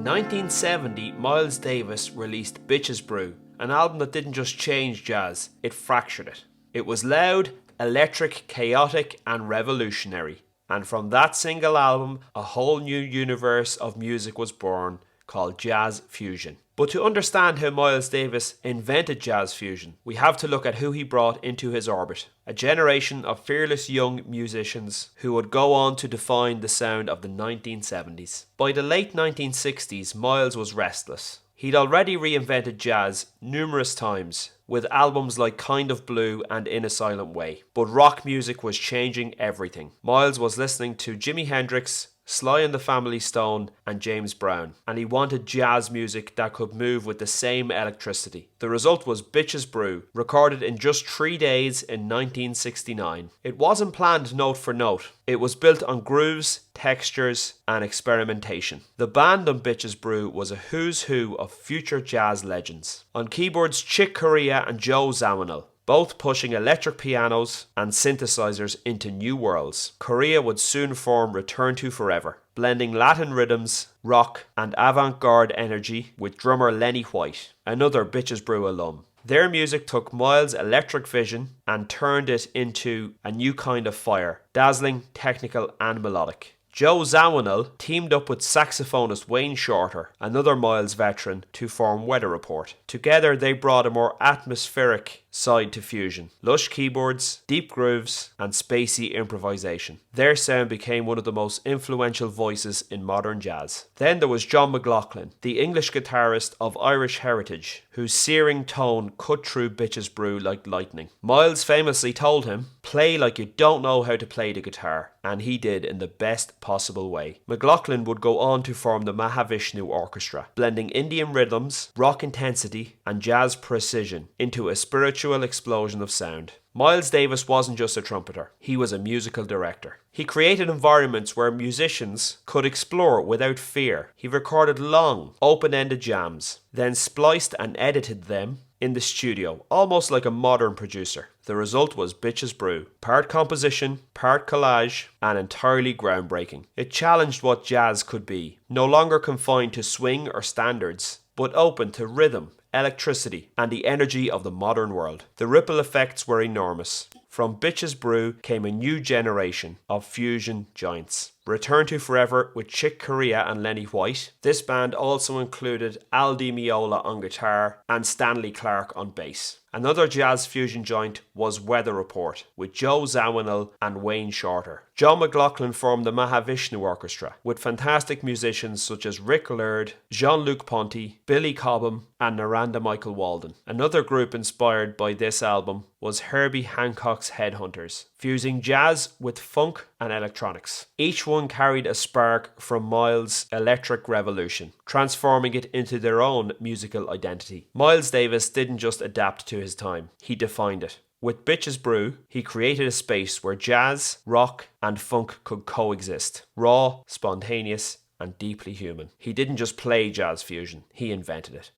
In 1970, Miles Davis released Bitches Brew, an album that didn't just change jazz, it fractured it. It was loud, electric, chaotic, and revolutionary. And from that single album, a whole new universe of music was born called jazz fusion. But to understand how Miles Davis invented jazz fusion, we have to look at who he brought into his orbit. A generation of fearless young musicians who would go on to define the sound of the 1970s. By the late 1960s, Miles was restless. He'd already reinvented jazz numerous times, with albums like Kind of Blue and In a Silent Way. But rock music was changing everything. Miles was listening to Jimi Hendrix, Sly and the Family Stone and James Brown, and he wanted jazz music that could move with the same electricity. The result was Bitches Brew, recorded in just 3 days in 1969. It wasn't planned note for note. It was built on grooves, textures and experimentation. The band on Bitches Brew was a who's who of future jazz legends. On keyboards, Chick Corea and Joe Zawinul, both pushing electric pianos and synthesizers into new worlds. Korea would soon form Return to Forever, blending Latin rhythms, rock and avant-garde energy with drummer Lenny White, another Bitches Brew alum. Their music took Miles' electric vision and turned it into a new kind of fire, dazzling, technical and melodic. Joe Zawinul teamed up with saxophonist Wayne Shorter, another Miles veteran, to form Weather Report. Together they brought a more atmospheric side to fusion. Lush keyboards, deep grooves and spacey improvisation. Their sound became one of the most influential voices in modern jazz. Then there was John McLaughlin, the English guitarist of Irish heritage, whose searing tone cut through Bitches Brew like lightning. Miles famously told him, "Play like you don't know how to play the guitar," and he did in the best possible way. McLaughlin would go on to form the Mahavishnu Orchestra, blending Indian rhythms, rock intensity and jazz precision into a spiritual explosion of sound. Miles Davis wasn't just a trumpeter, he was a musical director. He created environments where musicians could explore without fear. He recorded long, open-ended jams, then spliced and edited them in the studio, almost like a modern producer. The result was Bitches Brew, part composition, part collage, and entirely groundbreaking. It challenged what jazz could be, no longer confined to swing or standards, but open to rhythm, electricity, and the energy of the modern world. The ripple effects were enormous. From Bitches Brew came a new generation of fusion giants. Return to Forever with Chick Corea and Lenny White. This band also included Al Di Meola on guitar and Stanley Clarke on bass. Another jazz fusion joint was Weather Report with Joe Zawinul and Wayne Shorter. John McLaughlin formed the Mahavishnu Orchestra with fantastic musicians such as Rick Laird, Jean-Luc Ponty, Billy Cobham and Naranda Michael Walden. Another group inspired by this album was Herbie Hancock's Headhunters, fusing jazz with funk and electronics. Each one carried a spark from Miles' electric revolution, transforming it into their own musical identity. Miles Davis didn't just adapt to his time, he defined it. With Bitches Brew, he created a space where jazz, rock and funk could coexist. Raw, spontaneous and deeply human. He didn't just play jazz fusion, he invented it.